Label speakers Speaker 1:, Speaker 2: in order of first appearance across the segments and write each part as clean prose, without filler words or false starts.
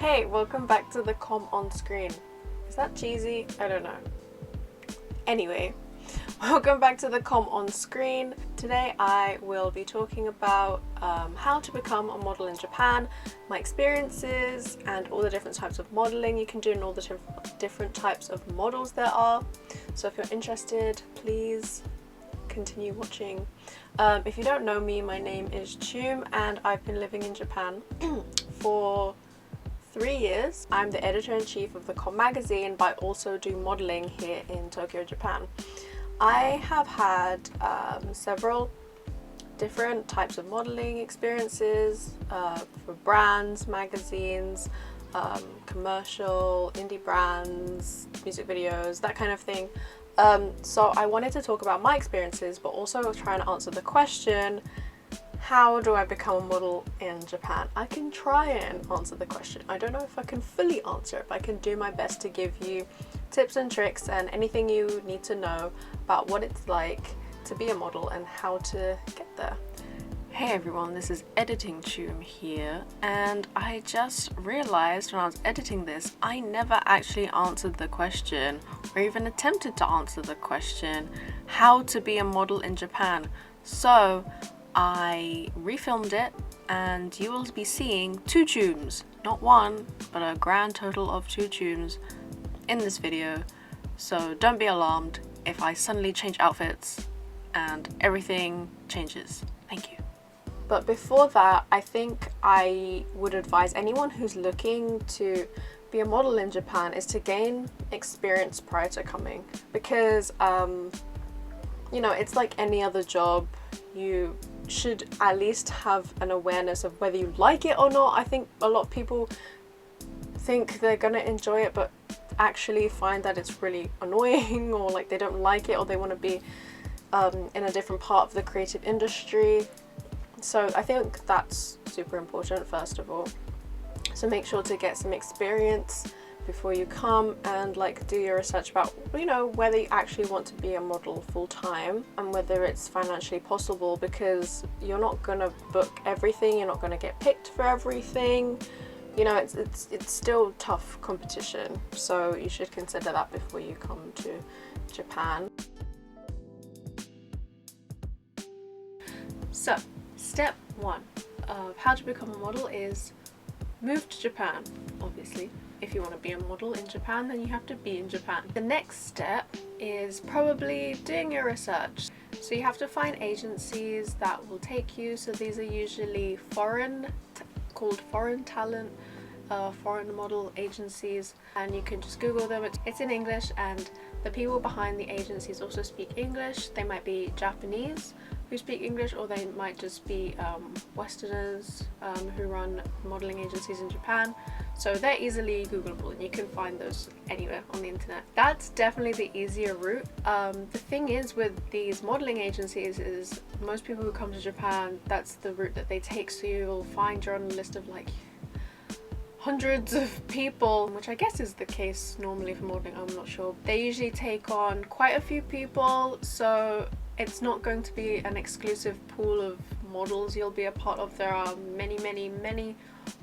Speaker 1: Hey, welcome back to the COMM on screen. Is that cheesy? I don't know. Anyway, welcome back to the COMM on screen. Today I will be talking about how to become a model in Japan, my experiences, and all the different types of modeling you can do and all the different types of models there are. So if you're interested, please continue watching. If you don't know me, my name is Chum and I've been living in Japan for 3 years. I'm the editor-in-chief of the COMM magazine, but I also do modeling here in Tokyo, Japan. I have had several different types of modeling experiences for brands, magazines, commercial, indie brands, music videos, that kind of thing. So I wanted to talk about my experiences, but also try and answer the question, how do I become a model in Japan? I can try and answer the question. I don't know if I can fully answer it, but I can do my best to give you tips and tricks and anything you need to know about what it's like to be a model and how to get there. Hey everyone, this is Editing Chum here, and I just realized when I was editing this, I never actually answered the question or even attempted to answer the question, how to be a model in Japan. So I refilmed it and you will be seeing 2 Chums, not one, but a grand total of 2 Chums in this video. So don't be alarmed if I suddenly change outfits and everything changes. Thank you. But before that, I think I would advise anyone who's looking to be a model in Japan is to gain experience prior to coming, because you know, it's like any other job. You should at least have an awareness of whether you like it or not. I think a lot of people think they're gonna enjoy it but actually find that it's really annoying, or like they don't like it, or they want to be in a different part of the creative industry. So I think that's super important, first of all. So make sure to get some experience before you come and like do your research about, you know, whether you actually want to be a model full-time and whether it's financially possible, because you're not gonna book everything, you're not gonna get picked for everything. You know, it's still tough competition, so you should consider that before you come to Japan. So step 1 of how to become a model is move to Japan. Obviously, if you want to be a model in Japan, then you have to be in Japan. The next step is probably doing your research. So you have to find agencies that will take you. So these are usually called foreign talent, foreign model agencies, and you can just Google them. It's in English, and the people behind the agencies also speak English. They might be Japanese who speak English, or they might just be Westerners who run modeling agencies in Japan. So they're easily Googleable and you can find those anywhere on the internet. That's definitely the easier route. The thing is with these modeling agencies is most people who come to Japan, that's the route that they take. So you'll find you're on a list of like hundreds of people, which I guess is the case normally for modeling, I'm not sure. They usually take on quite a few people, so it's not going to be an exclusive pool of models you'll be a part of. There are many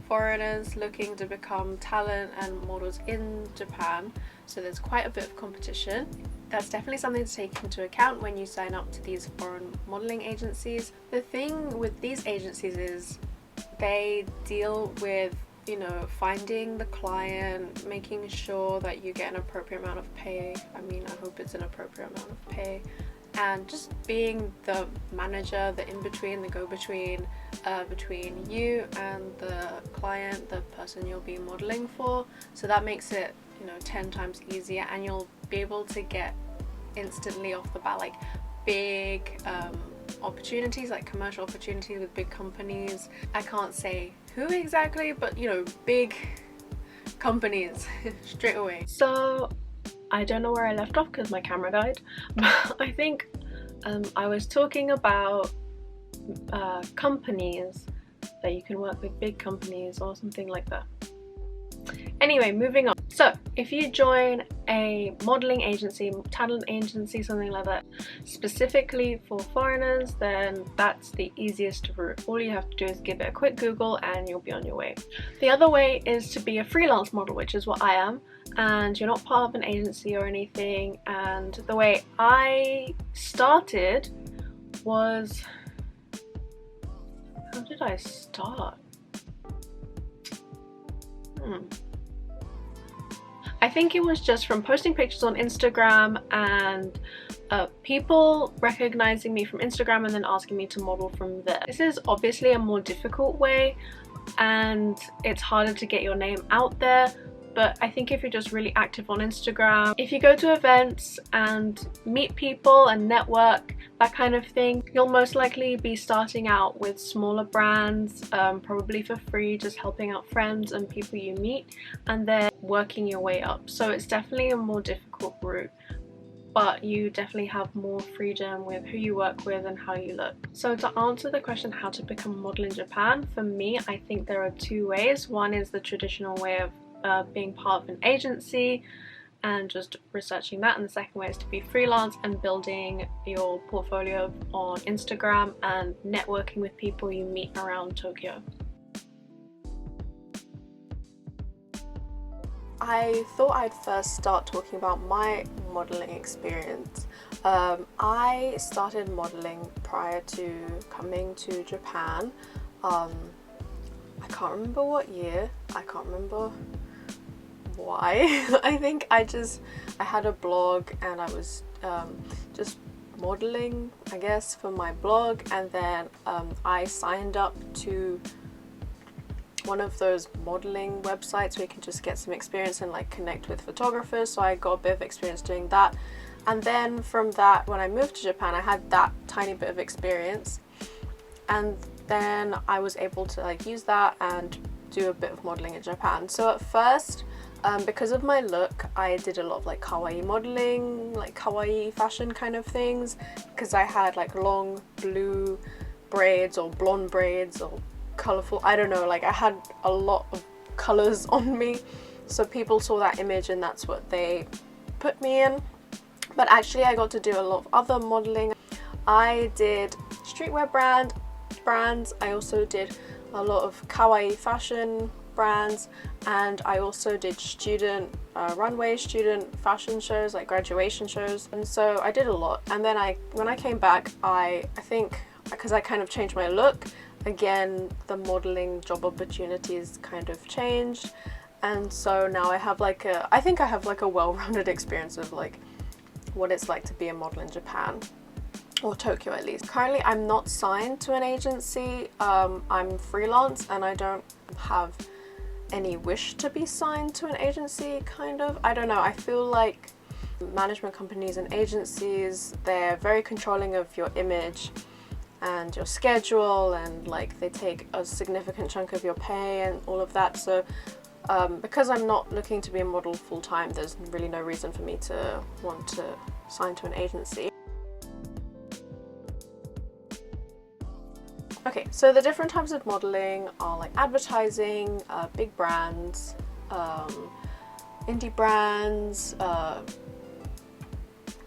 Speaker 1: foreigners looking to become talent and models in Japan, so there's quite a bit of competition. That's definitely something to take into account when you sign up to these foreign modeling agencies. The thing with these agencies is they deal with, you know, finding the client, making sure that you get an appropriate amount of pay. I mean, I hope it's an appropriate amount of pay, and just being the manager, the in-between, the go-between between you and the client, the person you'll be modeling for. So that makes it, you know, 10 times easier, and you'll be able to get instantly off the bat like big opportunities, like commercial opportunities with big companies. I can't say who exactly, but you know, big companies straight away. So I don't know where I left off because my camera died, but I think I was talking about companies that you can work with, big companies or something like that. Anyway, moving on. So if you join a modeling agency, talent agency, something like that, specifically for foreigners, then that's the easiest route. All you have to do is give it a quick Google and you'll be on your way. The other way is to be a freelance model, which is what I am, and you're not part of an agency or anything. And the way I started was, how did I start? I think it was just from posting pictures on Instagram and people recognizing me from Instagram and then asking me to model from there. This is obviously a more difficult way and it's harder to get your name out there, but I think if you're just really active on Instagram, if you go to events and meet people and network, that kind of thing, you'll most likely be starting out with smaller brands, probably for free, just helping out friends and people you meet, and then working your way up. So it's definitely a more difficult route, but you definitely have more freedom with who you work with and how you look. So to answer the question how to become a model in Japan, for me, I think there are two ways. One is the traditional way of being part of an agency and just researching that, and the second way is to be freelance and building your portfolio on Instagram and networking with people you meet around Tokyo. I thought I'd first start talking about my modeling experience. I started modeling prior to coming to Japan. I can't remember what year, I can't remember why. I think I had a blog and I was just modeling, I guess, for my blog, and then I signed up to one of those modeling websites where you can just get some experience and like connect with photographers, so I got a bit of experience doing that. And then from that, when I moved to Japan, I had that tiny bit of experience, and then I was able to like use that and do a bit of modeling in Japan. So at first, because of my look, I did a lot of like kawaii modeling, like kawaii fashion kind of things, because I had like long blue braids or blonde braids or colorful, I don't know, like I had a lot of colors on me, so people saw that image and that's what they put me in. But actually I got to do a lot of other modeling. I did streetwear brands, I also did a lot of kawaii fashion brands, and I also did student runway, student fashion shows, like graduation shows, and so I did a lot. And then when I came back, I think because I kind of changed my look, again the modeling job opportunities kind of changed, and so now I have like I think I have like a well-rounded experience of like what it's like to be a model in Japan, or Tokyo at least. Currently I'm not signed to an agency, I'm freelance and I don't have any wish to be signed to an agency, kind of. I don't know, I feel like management companies and agencies, they're very controlling of your image and your schedule, and like they take a significant chunk of your pay and all of that. So because I'm not looking to be a model full-time, there's really no reason for me to want to sign to an agency. Okay, so the different types of modeling are like advertising, big brands, indie brands,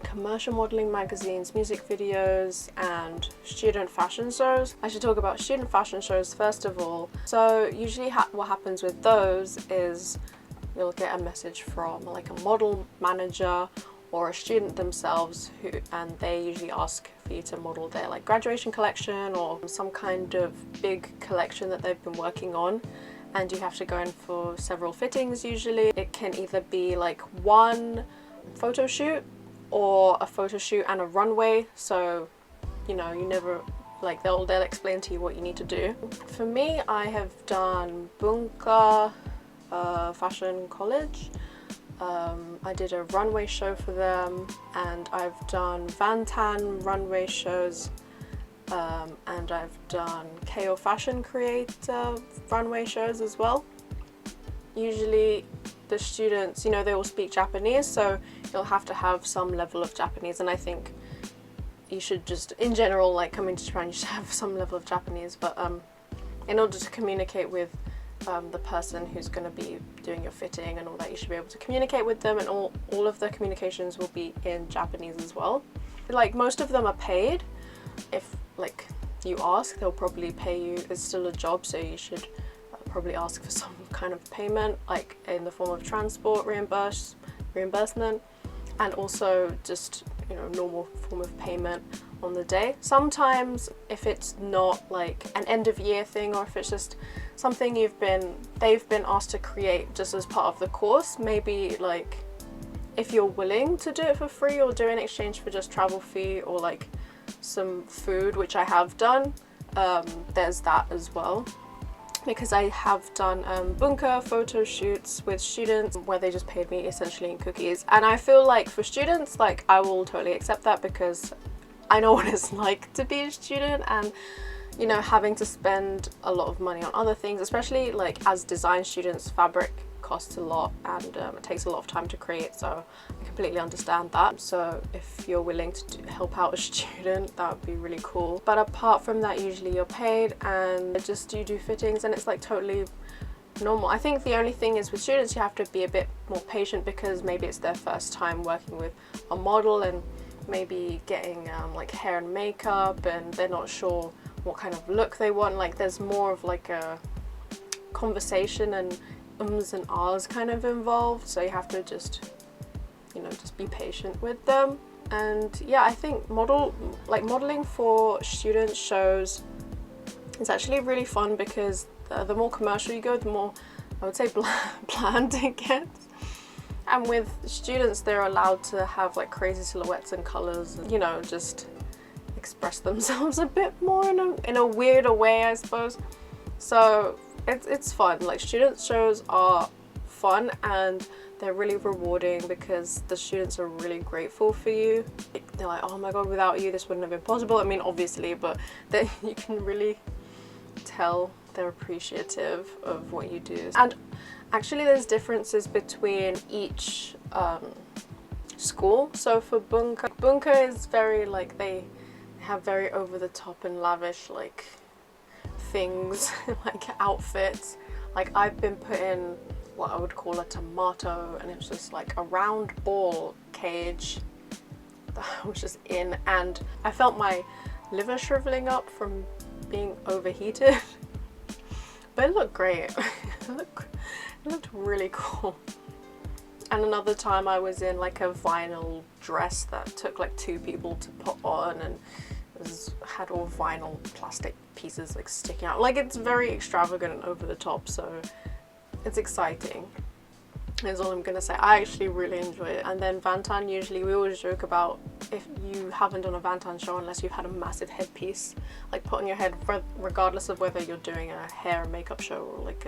Speaker 1: commercial modeling magazines, music videos, and student fashion shows. I should talk about student fashion shows first of all. So usually what happens with those is you'll get a message from like a model manager or a student themselves, and they usually ask for you to model their like graduation collection or some kind of big collection that they've been working on, and you have to go in for several fittings. Usually it can either be like one photo shoot or a photo shoot and a runway, so you know, you never like they'll explain to you what you need to do. For me, I have done Bunka Fashion College. I did a runway show for them, and I've done Vantan runway shows, and I've done KO Fashion Creator runway shows as well. Usually the students, you know, they all speak Japanese, so you'll have to have some level of Japanese, and I think you should just, in general, like coming to Japan, you should have some level of Japanese, but in order to communicate with the person who's going to be doing your fitting and all that. You should be able to communicate with them, and all of the communications will be in Japanese as well. Like, most of them are paid. If like you ask, they'll probably pay you. It's still a job, so you should probably ask for some kind of payment, like in the form of transport reimbursement, and also just, you know, normal form of payment on the day. Sometimes if it's not like an end of year thing, or if it's just something they've been asked to create just as part of the course, maybe like if you're willing to do it for free or do in exchange for just travel fee or like some food, which I have done, there's that as well. Because I have done bunker photo shoots with students where they just paid me essentially in cookies, and I feel like for students, like, I will totally accept that because I know what it's like to be a student, and, you know, having to spend a lot of money on other things, especially like as design students, fabric costs a lot, and it takes a lot of time to create, so I completely understand that. So if you're willing to help out a student, that would be really cool. But apart from that, usually you're paid, and just you do fittings, and it's like totally normal. I think the only thing is with students, you have to be a bit more patient because maybe it's their first time working with a model and maybe getting like hair and makeup, and they're not sure what kind of look they want. Like, there's more of like a conversation and ums and ahs kind of involved, so you have to just, you know, just be patient with them. And yeah, I think modeling for student shows is actually really fun because the more commercial you go, the more, I would say, bland it gets. And with students, they're allowed to have like crazy silhouettes and colors, and, you know, just express themselves a bit more in a weirder way, I suppose. So it's fun. Like, student shows are fun and they're really rewarding because the students are really grateful for you. They're like, oh my god, without you this wouldn't have been possible. I mean, obviously, but then you can really tell they're appreciative of what you do. And actually there's differences between each school. So for bunker is very like, they have very over the top and lavish like things, like outfits. Like, I've been put in what I would call a tomato, and it was just like a round ball cage that I was just in, and I felt my liver shriveling up from being overheated. But it looked great. It looked really cool. And another time I was in like a vinyl dress that took like 2 people to put on, and had all vinyl plastic pieces like sticking out. Like, it's very extravagant and over the top, so it's exciting, is all I'm gonna say. I actually really enjoy it. And then Vantan, usually we always joke about, if you haven't done a Vantan show unless you've had a massive headpiece like put on your head, regardless of whether you're doing a hair and makeup show or like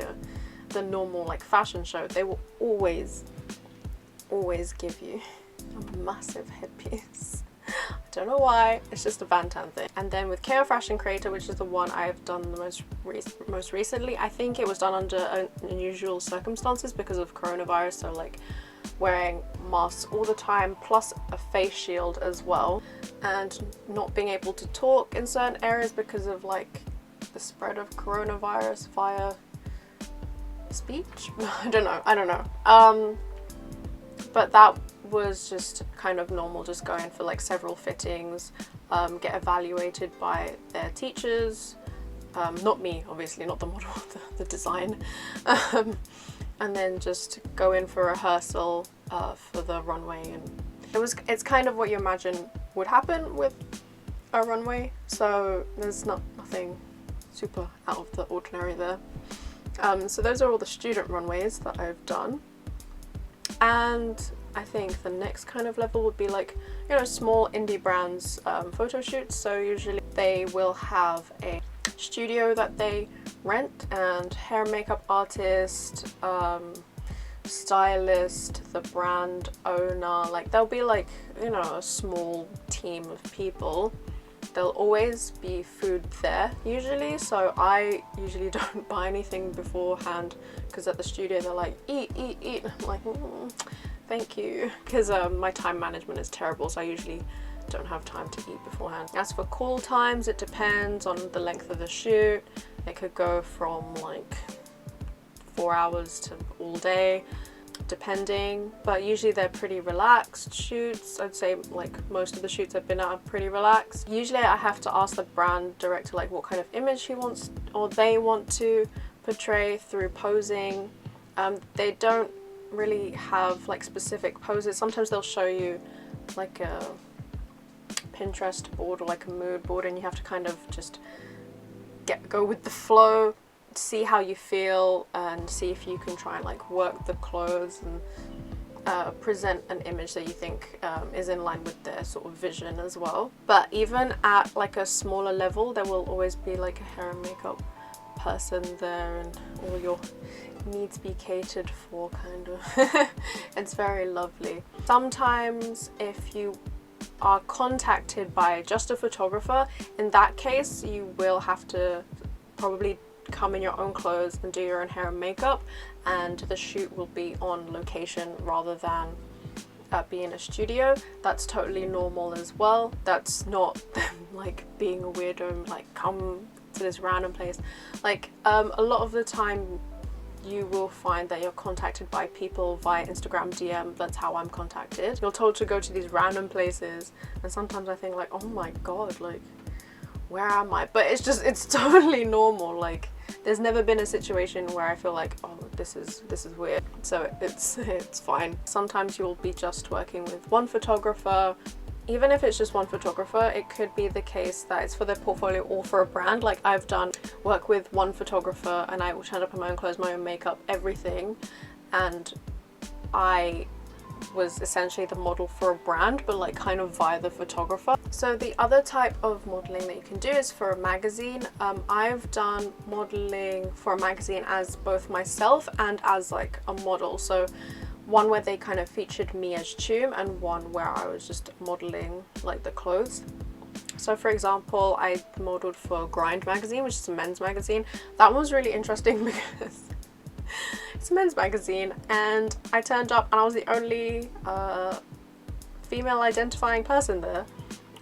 Speaker 1: the normal like fashion show, they will always give you a massive headpiece. I don't know why, it's just a Vantan thing. And then with KO Fashion Creator, which is the one I've done the most recently, I think it was done under unusual circumstances because of coronavirus, so like wearing masks all the time plus a face shield as well, and not being able to talk in certain areas because of like the spread of coronavirus via speech. I don't know. But that was just kind of normal, just going for like several fittings, get evaluated by their teachers, not me obviously, not the model, the design, and then just go in for rehearsal for the runway. And it's kind of what you imagine would happen with a runway, so there's nothing super out of the ordinary there. So those are all the student runways that I've done. And I think the next kind of level would be like, you know, small indie brands photo shoots. So usually they will have a studio that they rent, and hair and makeup artist, stylist, the brand owner, like there'll be like, you know, a small team of people. There'll always be food there usually, so I usually don't buy anything beforehand because at the studio they're like, eat. I'm like, thank you, because my time management is terrible, so I usually don't have time to eat beforehand. As for call times, it depends on the length of the shoot. It could go from like 4 hours to all day, depending, but usually they're pretty relaxed shoots. I'd say like most of the shoots I've been at are pretty relaxed. Usually I have to ask the brand director like what kind of image he wants or they want to portray through posing. They don't really have like specific poses. Sometimes they'll show you like a Pinterest board or like a mood board, and you have to kind of just go with the flow, see how you feel, and see if you can try and like work the clothes and present an image that you think is in line with their sort of vision as well. But even at like a smaller level, there will always be like a hair and makeup person there, and all your needs be catered for, kind of. It's very lovely. Sometimes if you are contacted by just a photographer, in that case you will have to probably come in your own clothes and do your own hair and makeup, and the shoot will be on location rather than be in a studio. That's totally normal as well. That's not like being a weirdo and like come to this random place. Like a lot of the time you will find that you're contacted by people via Instagram DM. That's how I'm contacted. You're told to go to these random places, and sometimes I think like, oh my god, like where am I? But it's totally normal. Like there's never been a situation where I feel like, oh, this is weird. So it's fine. Sometimes you'll be just working with one photographer. Even if it's just one photographer, it could be the case that it's for their portfolio or for a brand. Like I've done work with one photographer and I will turn up in my own clothes, my own makeup, everything, and I was essentially the model for a brand, but like kind of via the photographer. So the other type of modeling that you can do is for a magazine. I've done modeling for a magazine as both myself and as like a model. So one where they kind of featured me as Chum, and one where I was just modeling like the clothes. So for example, I modeled for Grind magazine, which is a men's magazine. That one was really interesting because it's a men's magazine, and I turned up and I was the only female identifying person there,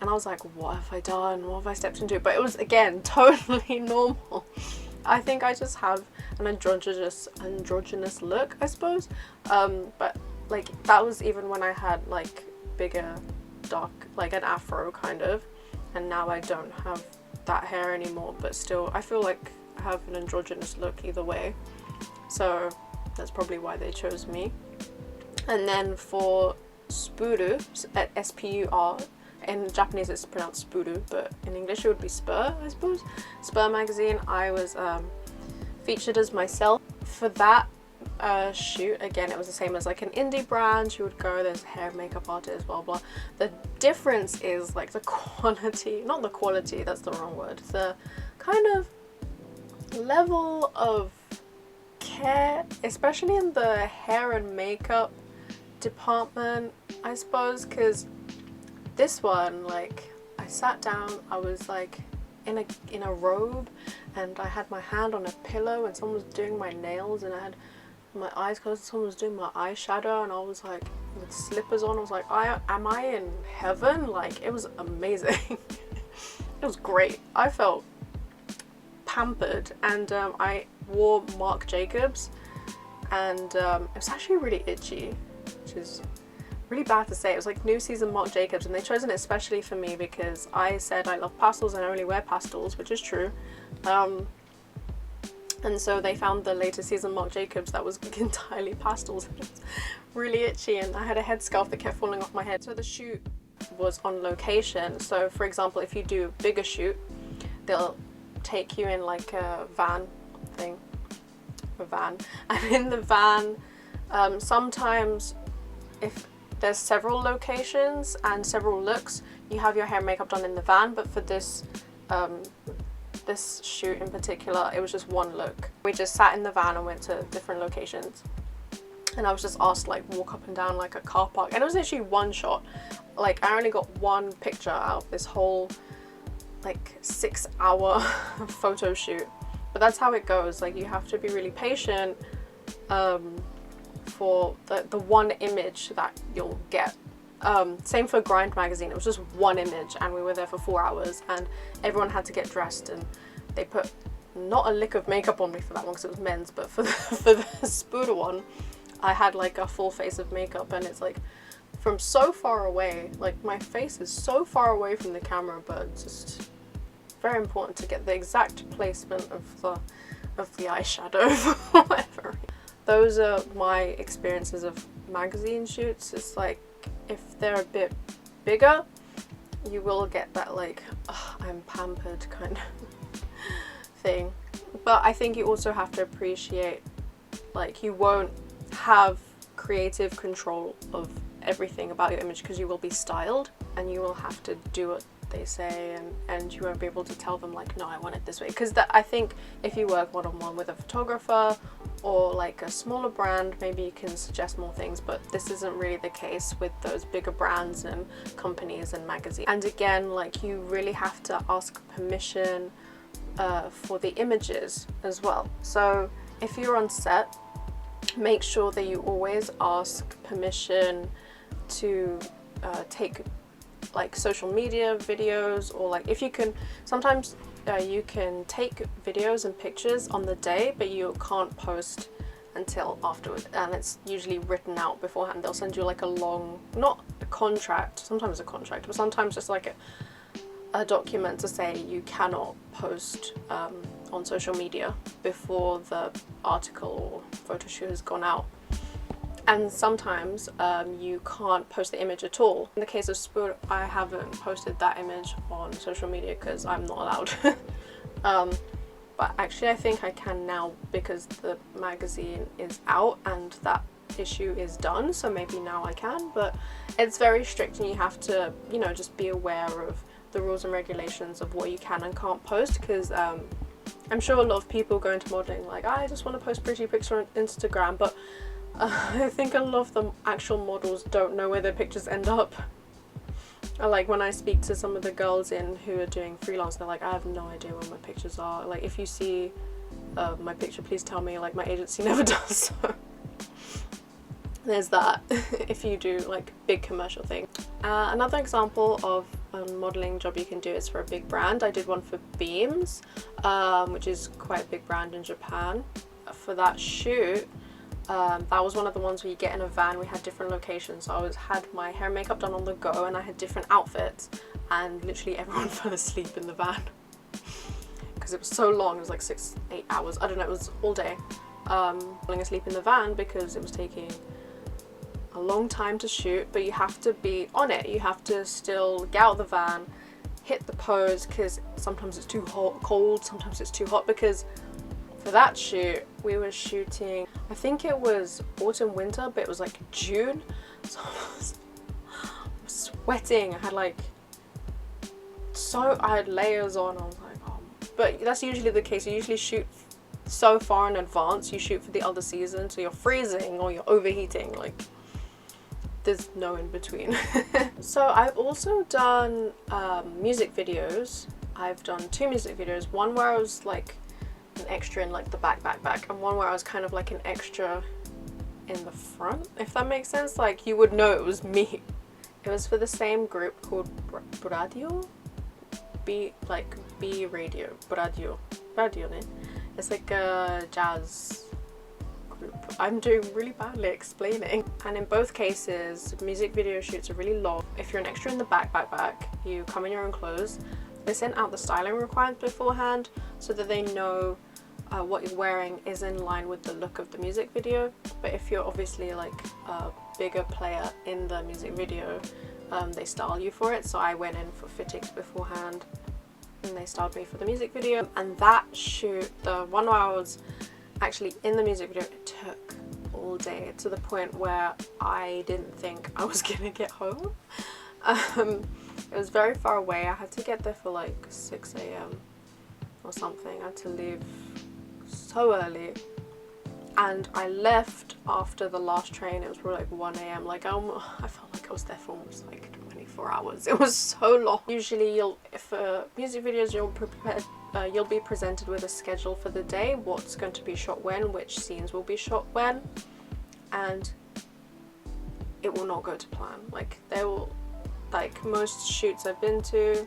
Speaker 1: and I was like, what have I done? What have I stepped into? But it was, again, totally normal. I think I just have an androgynous look, I suppose. But like that was even when I had like bigger, dark, like an afro kind of, and now I don't have that hair anymore, but still I feel like I have an androgynous look either way. So that's probably why they chose me. And then for Spuru, at S-P-U-R, in Japanese it's pronounced Spuru, but in English it would be Spur, I suppose. Spur magazine, I was featured as myself. For that shoot, again, it was the same as like an indie brand. You would go, there's a hair and makeup artist, blah blah. The difference is like the quality, not the quality, that's the wrong word, the kind of level of care, especially in the hair and makeup department, I suppose, because this one, like, I sat down, I was like in a robe, and I had my hand on a pillow, and someone was doing my nails, and I had my eyes closed, and someone was doing my eyeshadow, and I was like with slippers on. I was like, am I in heaven? Like, it was amazing. It was great. I felt pampered, and I wore Marc Jacobs, and it was actually really itchy, which is really bad to say. It was like new season Marc Jacobs, and they chosen it especially for me because I said I love pastels and I only wear pastels, which is true. And so they found the latest season Marc Jacobs that was entirely pastels. It was really itchy, and I had a headscarf that kept falling off my head. So the shoot was on location. So for example, if you do a bigger shoot, they'll take you in like a van, and in the van, sometimes if there's several locations and several looks, you have your hair and makeup done in the van, but for this this shoot in particular, it was just one look. We just sat in the van and went to different locations, and I was just asked to like walk up and down like a car park, and it was literally one shot. Like, I only got one picture out of this whole like 6-hour photo shoot, but that's how it goes. Like, you have to be really patient for the one image that you'll get. Same for Grind magazine, it was just one image, and we were there for 4 hours, and everyone had to get dressed, and they put not a lick of makeup on me for that one because it was men's, but for the Spuda one, I had like a full face of makeup, and it's like from so far away, like my face is so far away from the camera, but it's just very important to get the exact placement of the eyeshadow for whatever. Those are my experiences of magazine shoots. It's like if they're a bit bigger, you will get that like, oh, I'm pampered kind of thing. But I think you also have to appreciate, like, you won't have creative control of everything about your image because you will be styled, and you will have to do what they say, and you won't be able to tell them like, no, I want it this way. Because I think if you work one-on-one with a photographer or like a smaller brand, maybe you can suggest more things, but this isn't really the case with those bigger brands and companies and magazines. And again, like, you really have to ask permission for the images as well. So if you're on set, make sure that you always ask permission to take like social media videos, or like if you can, sometimes you can take videos and pictures on the day, but you can't post until afterwards, and it's usually written out beforehand. They'll send you like a long, not a contract, sometimes a contract, but sometimes just like a document to say you cannot post on social media before the article or photo shoot has gone out. And sometimes you can't post the image at all. In the case of Spoon, I haven't posted that image on social media because I'm not allowed. But actually I think I can now because the magazine is out and that issue is done, so maybe now I can. But it's very strict, and you have to, you know, just be aware of the rules and regulations of what you can and can't post, because I'm sure a lot of people go into modeling like, I just want to post pretty pictures on Instagram, but I think a lot of the actual models don't know where their pictures end up. Like when I speak to some of the girls who are doing freelance, they're like, I have no idea where my pictures are. Like, if you see my picture, please tell me. Like, my agency never does. So there's that. If you do like big commercial thing. Another example of a modeling job you can do is for a big brand. I did one for Beams, which is quite a big brand in Japan. For that shoot, that was one of the ones where you get in a van. We had different locations, so I had my hair and makeup done on the go, and I had different outfits, and literally everyone fell asleep in the van because it was so long. It was like 6-8 hours, I don't know, it was all day, falling asleep in the van because it was taking a long time to shoot. But you have to be on it, you have to still get out of the van, hit the pose, because sometimes it's too cold, sometimes it's too hot. Because for that shoot we were shooting, I think it was autumn winter, but it was like June, so I was sweating. I had layers on. I was like, oh. But that's usually the case. You usually shoot so far in advance, you shoot for the other season, so you're freezing or you're overheating. Like, there's no in between. So I've also done music videos. I've done 2 music videos, one where I was like an extra in like the back, and one where I was kind of like an extra in the front, if that makes sense. Like, you would know it was me. It was for the same group called Radio, B Radio, Radio ne? It's like a jazz group. I'm doing really badly explaining. And in both cases, music video shoots are really long. If you're an extra in the back, you come in your own clothes. They sent out the styling requirements beforehand so that they know what you're wearing is in line with the look of the music video. But if you're obviously like a bigger player in the music video, they style you for it. So I went in for fittings beforehand and they styled me for the music video. And that shoot, the one where I was actually in the music video, it took all day, to the point where I didn't think I was gonna get home. It was very far away. I had to get there for like 6 AM or something. I had to leave so early, and I left after the last train. It was probably like 1 AM. Like, I felt like I was there for almost like 24 hours. It was so long. Usually for music videos, you'll be presented with a schedule for the day, what's going to be shot when, which scenes will be shot when, and it will not go to plan. Like, like most shoots I've been to,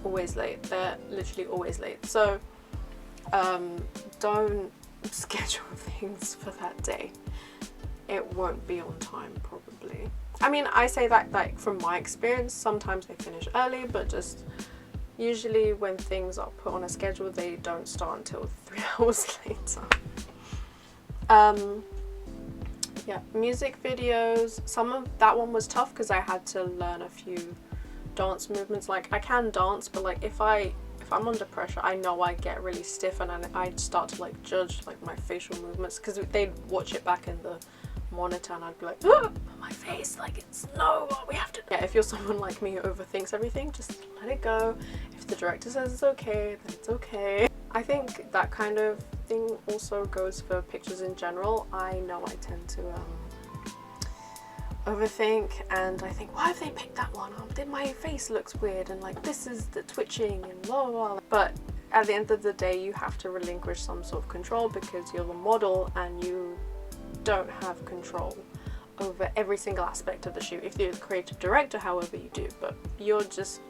Speaker 1: always late. They're literally always late. So don't schedule things for that day. It won't be on time probably. I mean, I say that like from my experience, sometimes they finish early, but just usually when things are put on a schedule, they don't start until 3 hours later. Yeah, music videos, some of that one was tough because I had to learn a few dance movements. Like I can dance, but like if I'm under pressure, I know I get really stiff and I'd start to like judge like my facial movements, because they'd watch it back in the monitor and I'd be like, oh, my face, like it's no, we have to. Yeah, if you're someone like me who overthinks everything, just let it go. If the director says it's okay, then it's okay. I think that kind of thing also goes for pictures in general. I know I tend to overthink, and I think, why have they picked that one up? Then my face looks weird, and like this is the twitching and blah blah blah. But at the end of the day, you have to relinquish some sort of control because you're the model and you don't have control over every single aspect of the shoot. If you're the creative director, however, you do, but you're just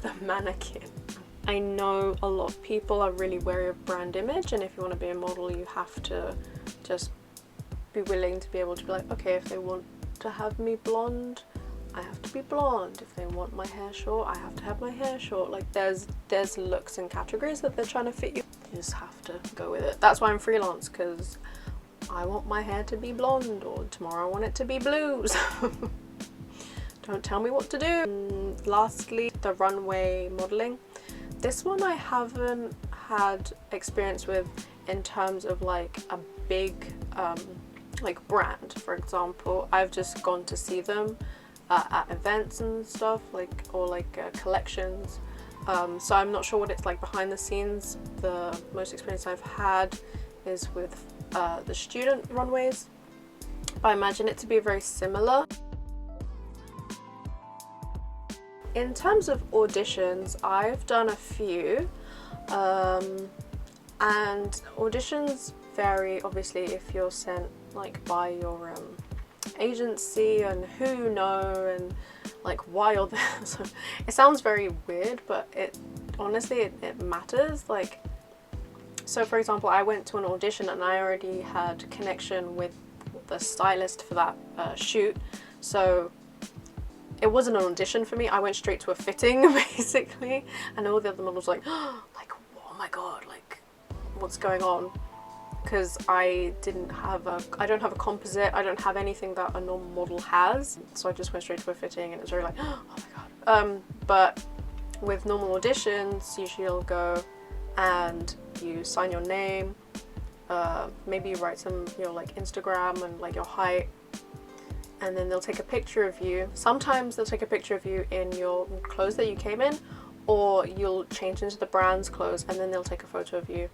Speaker 1: the mannequin. I know a lot of people are really wary of brand image, and if you want to be a model, you have to just be willing to be able to be like, okay, if they want to have me blonde, I have to be blonde. If they want my hair short, I have to have my hair short. Like there's looks and categories that they're trying to fit you. You just have to go with it. That's why I'm freelance, because I want my hair to be blonde, or tomorrow I want it to be blue. So don't tell me what to do. And lastly, the runway modeling. This one I haven't had experience with in terms of like a big like brand, for example. I've just gone to see them at events and stuff, like, or like collections. So I'm not sure what it's like behind the scenes. The most experience I've had is with the student runways, but I imagine it to be very similar. In terms of auditions, I've done a few, and auditions vary obviously if you're sent like by your agency and who you know and like why you're there. So it sounds very weird, but it honestly it matters. Like, so for example, I went to an audition and I already had connection with the stylist for that shoot, so it wasn't an audition for me. I went straight to a fitting basically, and all the other models were like, oh my god, like what's going on? Because I don't have a composite, I don't have anything that a normal model has, so I just went straight to a fitting, and it was very like, oh my god. But with normal auditions, usually you'll go and you sign your name, maybe you write some, like Instagram and like your height, and then they'll take a picture of you. Sometimes they'll take a picture of you in your clothes that you came in, or you'll change into the brand's clothes and then they'll take a photo of you.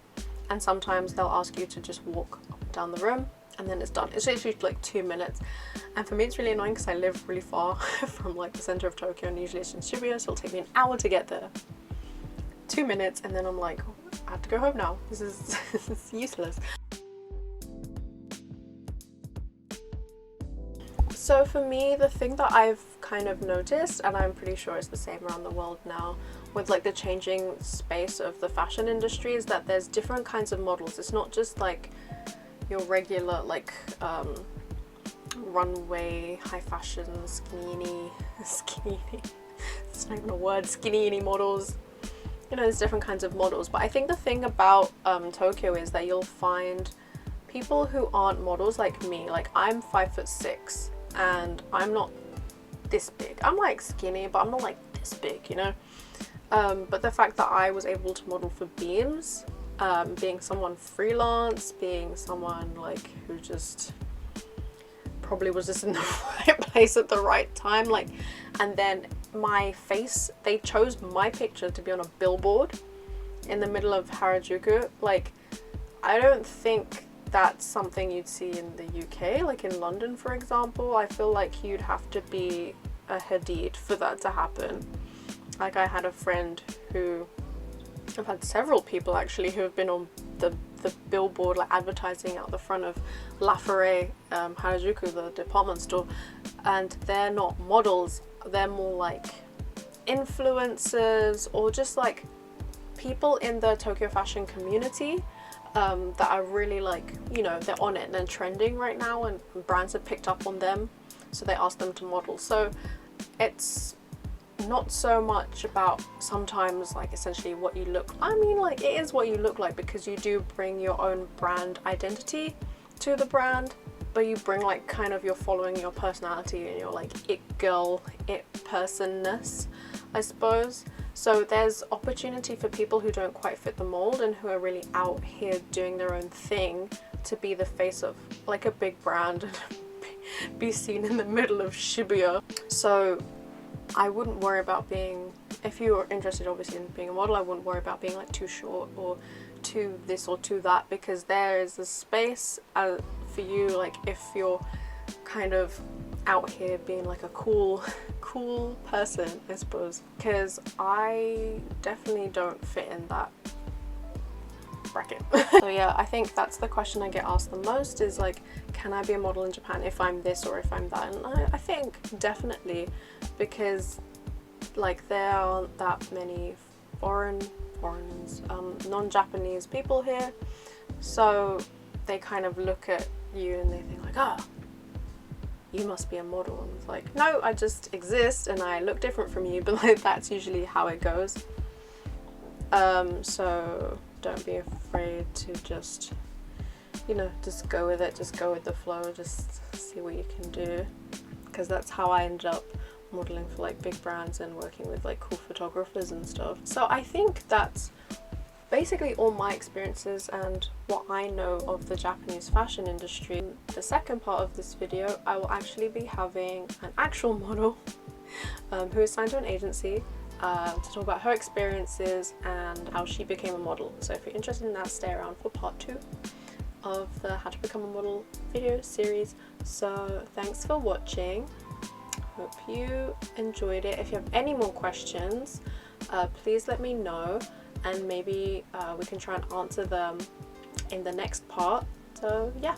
Speaker 1: And sometimes they'll ask you to just walk up and down the room, and then it's done. It's literally like 2 minutes, and for me it's really annoying because I live really far from like the center of Tokyo, and usually it's in Shibuya, so it'll take me an hour to get there. 2 minutes, and then I'm like, oh, I have to go home now. This is this is useless. So for me, the thing that I've kind of noticed, and I'm pretty sure it's the same around the world now, with like the changing space of the fashion industry, is that there's different kinds of models. It's not just like your regular like runway, high fashion, skinny, it's not even a word, skinny models. There's different kinds of models. But I think the thing about Tokyo is that you'll find people who aren't models like me. Like I'm 5'6", and I'm not this big. I'm like skinny, but I'm not like this big, but the fact that I was able to model for Beams, being someone freelance, being someone like who just probably was just in the right place at the right time, like, and then my face, they chose my picture to be on a billboard in the middle of Harajuku. Like, I don't think that's something you'd see in the UK, like in London for example. I feel like you'd have to be a Hadid for that to happen. Like, I had a friend who, I've had several people actually who have been on the billboard, like advertising out the front of La Forêt, Harajuku, the department store, and they're not models, they're more like influencers, or just like people in the Tokyo fashion community that are really like, you know, they're on it and they're trending right now, and brands have picked up on them, so they ask them to model. So it's not so much about sometimes like essentially what you look, I mean, like it is what you look like, because you do bring your own brand identity to the brand, but you bring like kind of your following, your personality, and your like it girl, it personness, I suppose. So there's opportunity for people who don't quite fit the mold and who are really out here doing their own thing to be the face of like a big brand and be seen in the middle of Shibuya. So I wouldn't worry about being, if you're interested obviously in being a model, I wouldn't worry about being like too short or too this or too that, because there is a space for you, like if you're kind of out here being like a cool person, I suppose, because I definitely don't fit in that bracket. So yeah, I think that's the question I get asked the most, is like, can I be a model in Japan if I'm this or if I'm that? And I think definitely, because like there aren't that many foreigners, non-Japanese people here, so they kind of look at you and they think like, oh, you must be a model. And it's like, no, I just exist and I look different from you, but like that's usually how it goes. So don't be afraid to just, you know, just go with it, just go with the flow, just see what you can do, because that's how I ended up modeling for like big brands and working with like cool photographers and stuff. So I think that's basically all my experiences and what I know of the Japanese fashion industry. The second part of this video, I will actually be having an actual model who is signed to an agency to talk about her experiences and how she became a model. So if you're interested in that, stay around for part 2 of the How to Become a Model video series. So thanks for watching. Hope you enjoyed it. If you have any more questions, please let me know, and maybe we can try and answer them in the next part. So yeah.